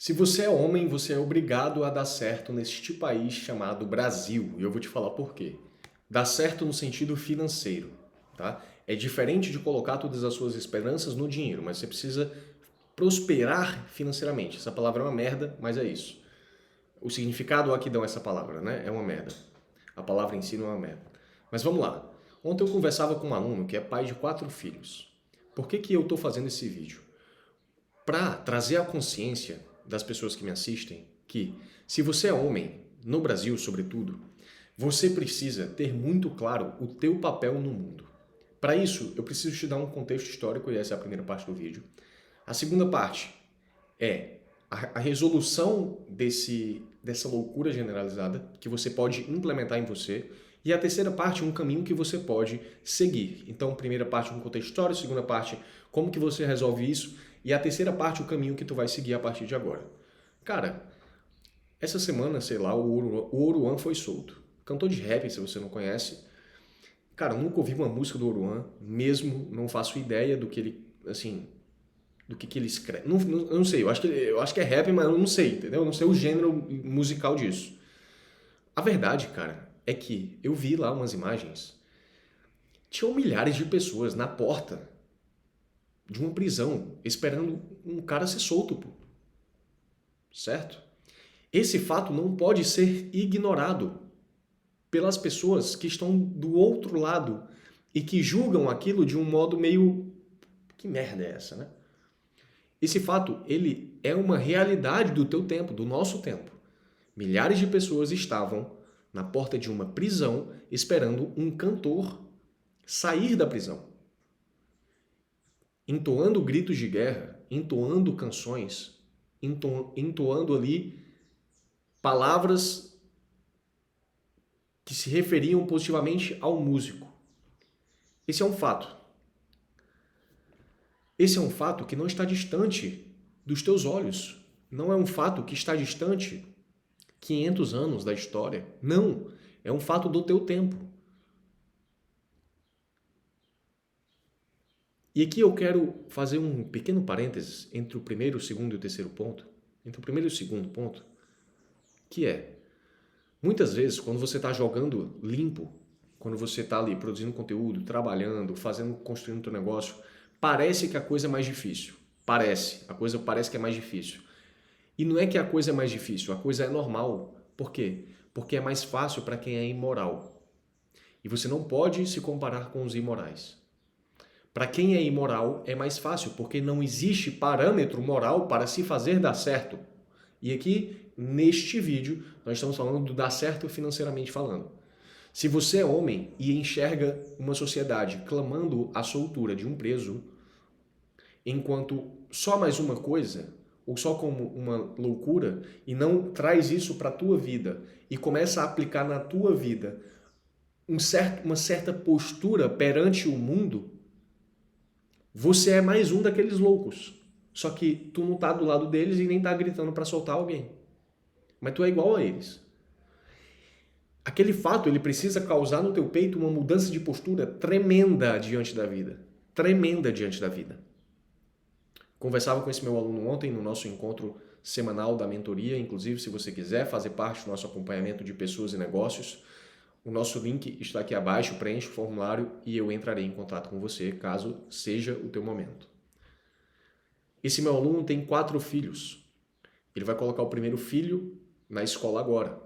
Se você é homem, você é obrigado a dar certo neste país chamado Brasil. E eu vou te falar por quê. Dar certo no sentido financeiro, tá? É diferente de colocar todas as suas esperanças no dinheiro, mas você precisa prosperar financeiramente. Essa palavra é uma merda, mas é isso. O significado aqui dão essa palavra, né? É uma merda. A palavra em si não é uma merda. Mas vamos lá. Ontem eu conversava com um aluno que é pai de 4 filhos. Por que eu estou fazendo esse vídeo? Para trazer a consciência das pessoas que me assistem que, se você é homem, no Brasil sobretudo, você precisa ter muito claro o teu papel no mundo. Para isso, eu preciso te dar um contexto histórico, e essa é a primeira parte do vídeo. A segunda parte é a resolução dessa loucura generalizada que você pode implementar em você. E a terceira parte, um caminho que você pode seguir. Então, primeira parte, um contexto histórico, segunda parte, como que você resolve isso, e a terceira parte, o caminho que tu vai seguir a partir de agora. Cara, essa semana, sei lá, o Oruan foi solto. Cantor de rap, se você não conhece. Cara, nunca ouvi uma música do Oruan, mesmo não faço ideia do que ele, assim, do que ele escreve. Eu não sei, eu acho que é rap, mas eu não sei, entendeu? Eu não sei o gênero musical disso. A verdade, cara, é que eu vi lá umas imagens. Tinham milhares de pessoas na porta de uma prisão esperando um cara ser solto, pô. Certo? Esse fato não pode ser ignorado pelas pessoas que estão do outro lado e que julgam aquilo de um modo meio... Que merda é essa, né? Esse fato, ele é uma realidade do teu tempo, do nosso tempo. Milhares de pessoas estavam na porta de uma prisão esperando um cantor sair da prisão, entoando gritos de guerra, entoando canções, entoando ali palavras que se referiam positivamente ao músico. Esse é um fato. Esse é um fato que não está distante dos teus olhos. Não é um fato que está distante 500 anos da história. Não. É um fato do teu tempo. E aqui eu quero fazer um pequeno parênteses entre o primeiro, o segundo e o terceiro ponto. Entre o primeiro e o segundo ponto. Que é, muitas vezes, quando você está jogando limpo, quando você está ali produzindo conteúdo, trabalhando, fazendo, construindo o teu negócio, parece que a coisa é mais difícil. Parece. A coisa parece que é mais difícil. E não é que a coisa é mais difícil, a coisa é normal. Por quê? Porque é mais fácil para quem é imoral. E você não pode se comparar com os imorais. Para quem é imoral é mais fácil, porque não existe parâmetro moral para se fazer dar certo. E aqui, neste vídeo, nós estamos falando do dar certo financeiramente falando. Se você é homem e enxerga uma sociedade clamando a soltura de um preso, enquanto só mais uma coisa, ou só como uma loucura, e não traz isso para a tua vida e começa a aplicar na tua vida uma certa postura perante o mundo, você é mais um daqueles loucos. Só que tu não tá do lado deles e nem tá gritando para soltar alguém. Mas tu é igual a eles. Aquele fato, ele precisa causar no teu peito uma mudança de postura tremenda diante da vida. Tremenda diante da vida. Conversava com esse meu aluno ontem no nosso encontro semanal da mentoria. Inclusive, se você quiser fazer parte do nosso acompanhamento de pessoas e negócios, o nosso link está aqui abaixo, preenche o formulário e eu entrarei em contato com você, caso seja o teu momento. Esse meu aluno tem 4 filhos. Ele vai colocar o primeiro filho na escola agora.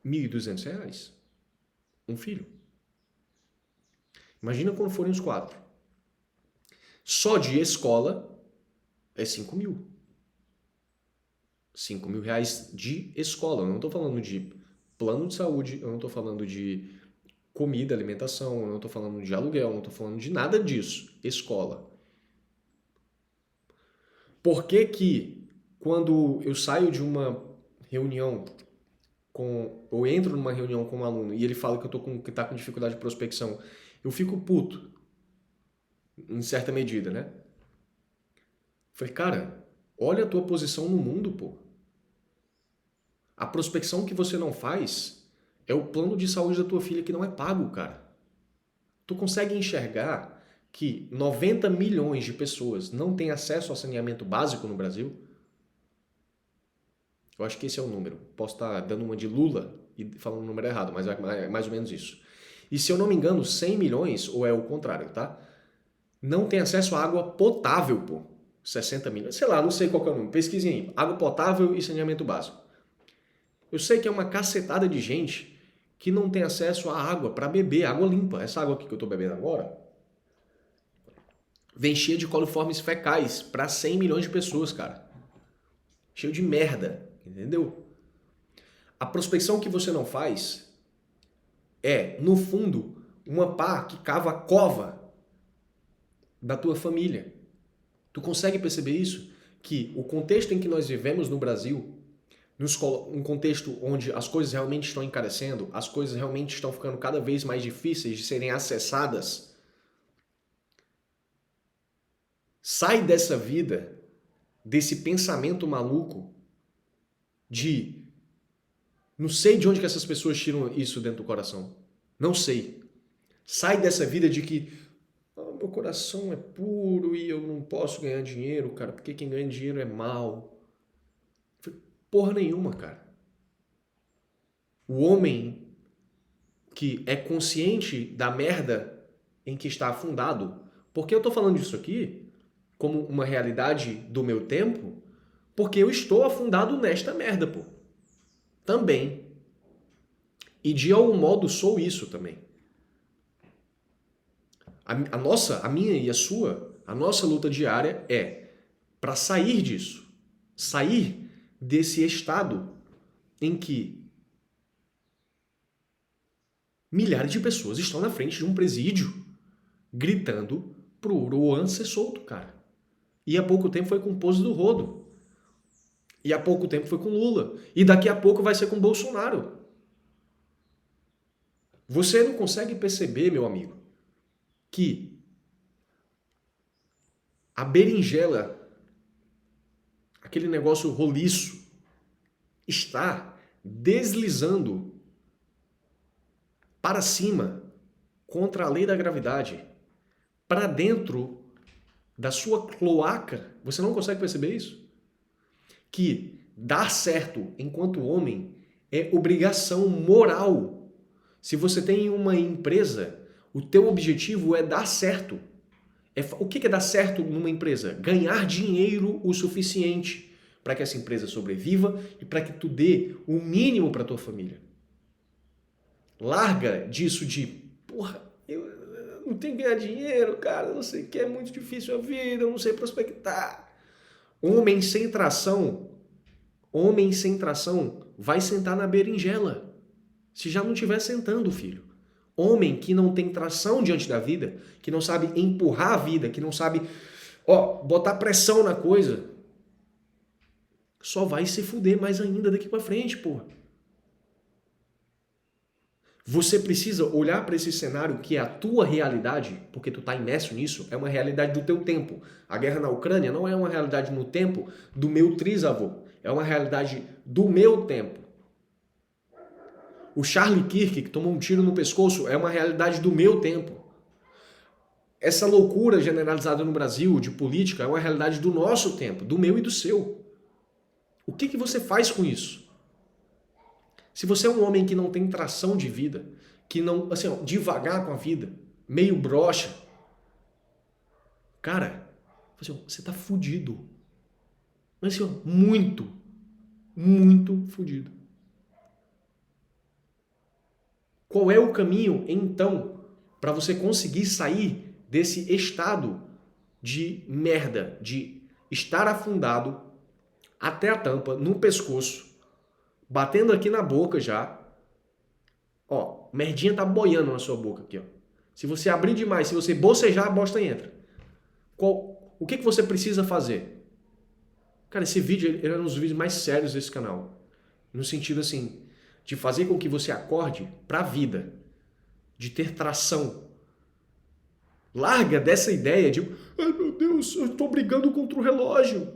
R$ 1.200. Um filho. Imagina quando forem os 4. Só de escola é 5 mil. 5 mil reais de escola. Eu não estou falando de plano de saúde, eu não estou falando de comida, alimentação, eu não estou falando de aluguel, eu não estou falando de nada disso. Escola. Por que que quando eu saio de uma reunião ou entro numa reunião com um aluno e ele fala que está com dificuldade de prospecção, eu fico puto, em certa medida, né? Falei, cara, olha a tua posição no mundo, pô. A prospecção que você não faz é o plano de saúde da tua filha que não é pago, cara. Tu consegue enxergar que 90 milhões de pessoas não têm acesso ao saneamento básico no Brasil? Eu acho que esse é o número. Posso estar dando uma de Lula e falando o número errado, mas é mais ou menos isso. E se eu não me engano, 100 milhões, ou é o contrário, tá? Não tem acesso à água potável, pô. 60 milhões. Sei lá, não sei qual que é o número. Pesquisem aí. Água potável e saneamento básico. Eu sei que é uma cacetada de gente que não tem acesso à água para beber, água limpa. Essa água aqui que eu tô bebendo agora vem cheia de coliformes fecais para 100 milhões de pessoas, cara. Cheio de merda, entendeu? A prospecção que você não faz é, no fundo, uma pá que cava a cova da tua família. Tu consegue perceber isso? Que o contexto em que nós vivemos no Brasil, um contexto onde as coisas realmente estão encarecendo, as coisas realmente estão ficando cada vez mais difíceis de serem acessadas, sai dessa vida, desse pensamento maluco de não sei de onde que essas pessoas tiram isso dentro do coração. Não sei. Sai dessa vida de que meu coração é puro e eu não posso ganhar dinheiro, cara, porque quem ganha dinheiro é mal. Porra nenhuma, cara. O homem que é consciente da merda em que está afundado, porque eu tô falando disso aqui como uma realidade do meu tempo, porque eu estou afundado nesta merda, pô. Também. E de algum modo sou isso também. A minha e a nossa luta diária é para sair disso. Sair desse estado em que milhares de pessoas estão na frente de um presídio gritando pro Uruan ser solto, cara. E há pouco tempo foi com o Pose do Rodo. E há pouco tempo foi com Lula. E daqui a pouco vai ser com Bolsonaro. Você não consegue perceber, meu amigo, que a berinjela, aquele negócio roliço, está deslizando para cima contra a lei da gravidade, para dentro da sua cloaca. Você não consegue perceber isso? Que dar certo enquanto homem é obrigação moral. Se você tem uma empresa, o teu objetivo é dar certo. O que é dar certo numa empresa? Ganhar dinheiro o suficiente para que essa empresa sobreviva e para que tu dê o mínimo para tua família. Larga disso de, porra, eu não tenho que ganhar dinheiro, cara, eu não sei o que, é muito difícil a vida, eu não sei prospectar. Homem sem tração vai sentar na berinjela. Se já não estiver sentando, filho. Homem que não tem tração diante da vida, que não sabe empurrar a vida, que não sabe, botar pressão na coisa, só vai se fuder mais ainda daqui pra frente, porra. Você precisa olhar para esse cenário que é a tua realidade, porque tu tá imerso nisso, é uma realidade do teu tempo. A guerra na Ucrânia não é uma realidade no tempo do meu trisavô, é uma realidade do meu tempo. O Charlie Kirk, que tomou um tiro no pescoço, é uma realidade do meu tempo. Essa loucura generalizada no Brasil de política é uma realidade do nosso tempo, do meu e do seu. O que você faz com isso? Se você é um homem que não tem tração de vida, que não, assim, devagar com a vida, meio broxa, cara, assim, você tá fudido. Mas assim, muito, muito fudido. Qual é o caminho, então, para você conseguir sair desse estado de merda, de estar afundado até a tampa, no pescoço, batendo aqui na boca já. Merdinha tá boiando na sua boca aqui, ó. Se você abrir demais, se você bocejar, a bosta entra. O que você precisa fazer? Cara, esse vídeo ele é um dos vídeos mais sérios desse canal. No sentido, assim, de fazer com que você acorde pra vida. De ter tração. Larga dessa ideia de, ai meu Deus, eu tô brigando contra o relógio.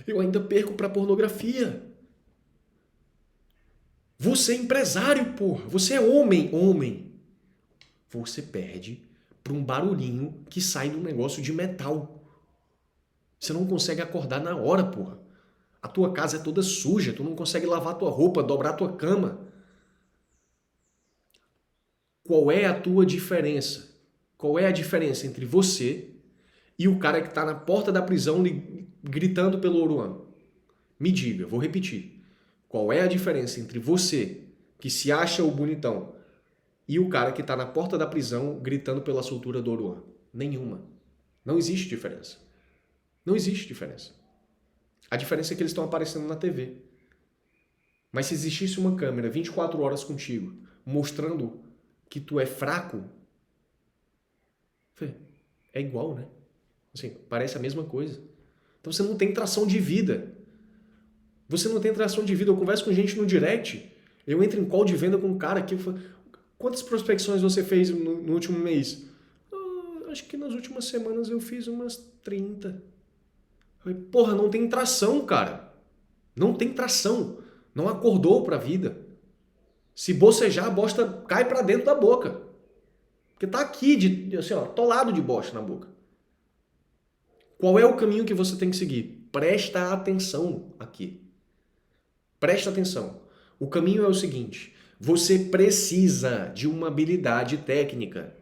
Eu ainda perco pra pornografia. Você é empresário, porra. Você é homem. Você perde para um barulhinho que sai de um negócio de metal. Você não consegue acordar na hora, porra. A tua casa é toda suja, tu não consegue lavar a tua roupa, dobrar a tua cama. Qual é a tua diferença? Qual é a diferença entre você e o cara que está na porta da prisão gritando pelo Oruan? Me diga, vou repetir. Qual é a diferença entre você, que se acha o bonitão, e o cara que está na porta da prisão gritando pela soltura do Oruan? Nenhuma. Não existe diferença. Não existe diferença. A diferença é que eles estão aparecendo na TV. Mas se existisse uma câmera 24 horas contigo, mostrando que tu é fraco, é igual, né? Assim, parece a mesma coisa. Então você não tem tração de vida. Você não tem tração de vida. Eu converso com gente no direct, eu entro em call de venda com um cara que fala, quantas prospecções você fez no último mês? Acho que nas últimas semanas eu fiz umas 30. Eu falei, porra, não tem tração, cara. Não tem tração. Não acordou pra vida. Se bocejar, a bosta cai pra dentro da boca. Porque tá aqui, assim, ó, atolado de bosta na boca. Qual é o caminho que você tem que seguir? Presta atenção aqui. Presta atenção. O caminho é o seguinte: você precisa de uma habilidade técnica.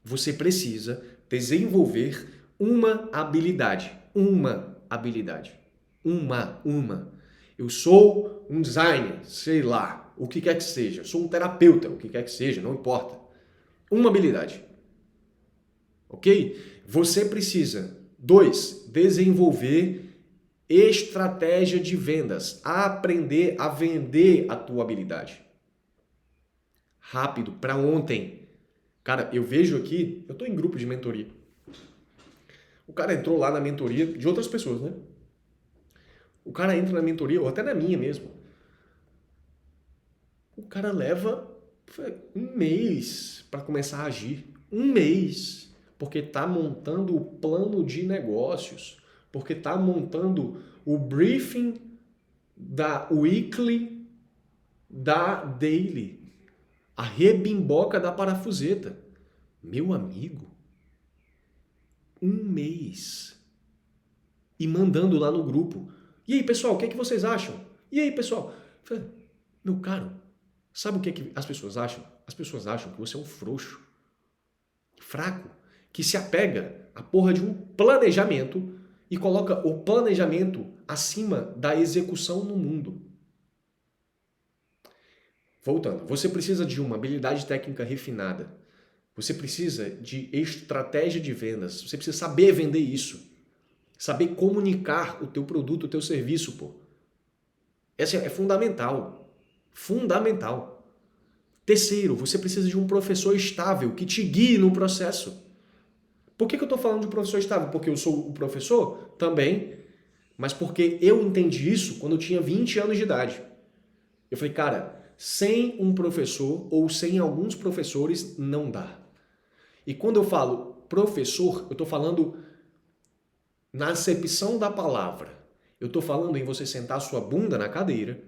Você precisa desenvolver uma habilidade. Uma habilidade. Uma. Eu sou um designer, sei lá, o que quer que seja. Eu sou um terapeuta, o que quer que seja, não importa. Uma habilidade. Ok? Você precisa, 2, desenvolver estratégia de vendas. Aprender a vender a tua habilidade. Rápido, para ontem. Cara, eu vejo aqui, eu tô em grupo de mentoria. O cara entrou lá na mentoria de outras pessoas, né? O cara entra na mentoria, ou até na minha mesmo. O cara leva um mês para começar a agir. Um mês. Porque tá montando o plano de negócios. Porque tá montando o briefing da weekly, da daily. A rebimboca da parafuseta. Meu amigo, um mês. E mandando lá no grupo. E aí, pessoal, o que é que vocês acham? E aí, pessoal? Meu caro, sabe o que é que as pessoas acham? As pessoas acham que você é um frouxo. Fraco. Que se apega à porra de um planejamento e coloca o planejamento acima da execução no mundo. Voltando, você precisa de uma habilidade técnica refinada. Você precisa de estratégia de vendas. Você precisa saber vender isso. Saber comunicar o teu produto, o teu serviço, pô. Essa é fundamental. Fundamental. Terceiro, você precisa de um professor estável que te guie no processo. Por que eu estou falando de professor estável? Porque eu sou o professor? Também. Mas porque eu entendi isso quando eu tinha 20 anos de idade. Eu falei, cara, sem um professor ou sem alguns professores não dá. E quando eu falo professor, eu estou falando na acepção da palavra. Eu estou falando em você sentar sua bunda na cadeira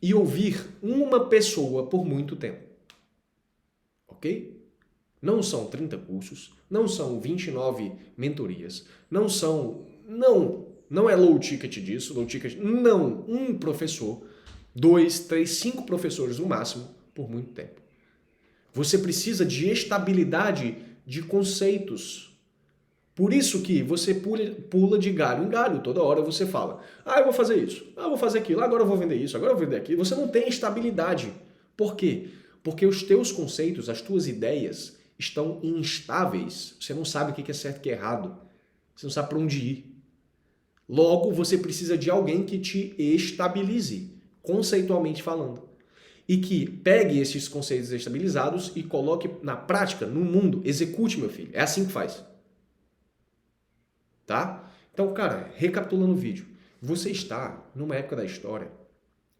e ouvir uma pessoa por muito tempo. Ok? Não são 30 cursos, não são 29 mentorias, não é low ticket disso, low ticket, não, um professor, 2, 3, 5 professores no máximo, por muito tempo. Você precisa de estabilidade de conceitos. Por isso que você pula de galho em galho, toda hora você fala, eu vou fazer isso, eu vou fazer aquilo, agora eu vou vender isso, agora eu vou vender aquilo. Você não tem estabilidade. Por quê? Porque os teus conceitos, as tuas ideias estão instáveis. Você não sabe o que é certo e o que é errado. Você não sabe para onde ir. Logo, você precisa de alguém que te estabilize, conceitualmente falando. E que pegue esses conceitos estabilizados e coloque na prática, no mundo. Execute, meu filho. É assim que faz. Tá? Então, cara, recapitulando o vídeo. Você está numa época da história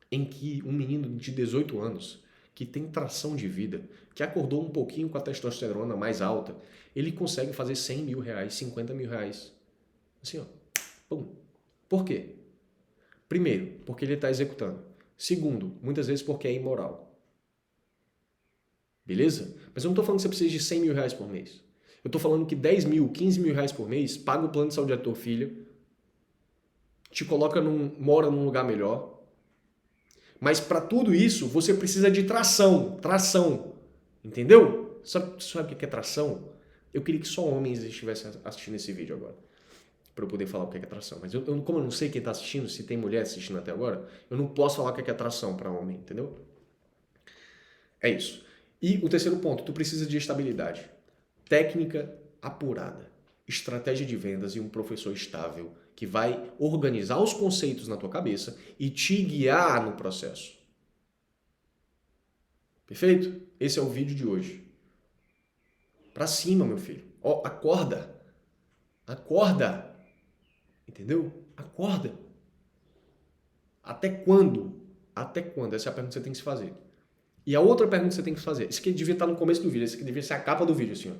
em que um menino de 18 anos, que tem tração de vida, que acordou um pouquinho com a testosterona mais alta, ele consegue fazer 100 mil reais, 50 mil reais. Assim, ó. Pum. Por quê? Primeiro, porque ele está executando. Segundo, muitas vezes porque é imoral. Beleza? Mas eu não estou falando que você precisa de 100 mil reais por mês. Eu estou falando que 10 mil, 15 mil reais por mês paga o plano de saúde da tua filha, te coloca mora num lugar melhor. Mas para tudo isso, você precisa de tração. Tração. Entendeu? Sabe o que é tração? Eu queria que só homens estivessem assistindo esse vídeo agora. Para eu poder falar o que é atração. Mas como eu não sei quem está assistindo, se tem mulher assistindo até agora, eu não posso falar o que é atração para homem, entendeu? É isso. E o terceiro ponto, tu precisa de estabilidade. Técnica apurada, estratégia de vendas e um professor estável que vai organizar os conceitos na tua cabeça e te guiar no processo. Perfeito? Esse é o vídeo de hoje. Pra cima, meu filho. Ó, acorda. Acorda. Entendeu? Acorda. Até quando? Até quando? Essa é a pergunta que você tem que se fazer. E a outra pergunta que você tem que fazer, isso aqui devia estar no começo do vídeo, isso aqui devia ser a capa do vídeo, assim, ó.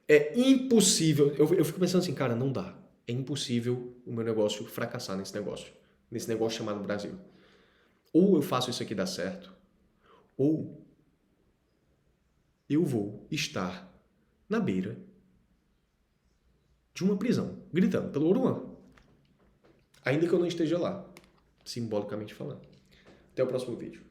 É impossível, eu fico pensando assim, cara, não dá. É impossível o meu negócio fracassar nesse negócio chamado Brasil. Ou eu faço isso aqui dar certo, ou eu vou estar na beira de uma prisão, gritando pelo Oruan. Ainda que eu não esteja lá, simbolicamente falando. Até o próximo vídeo.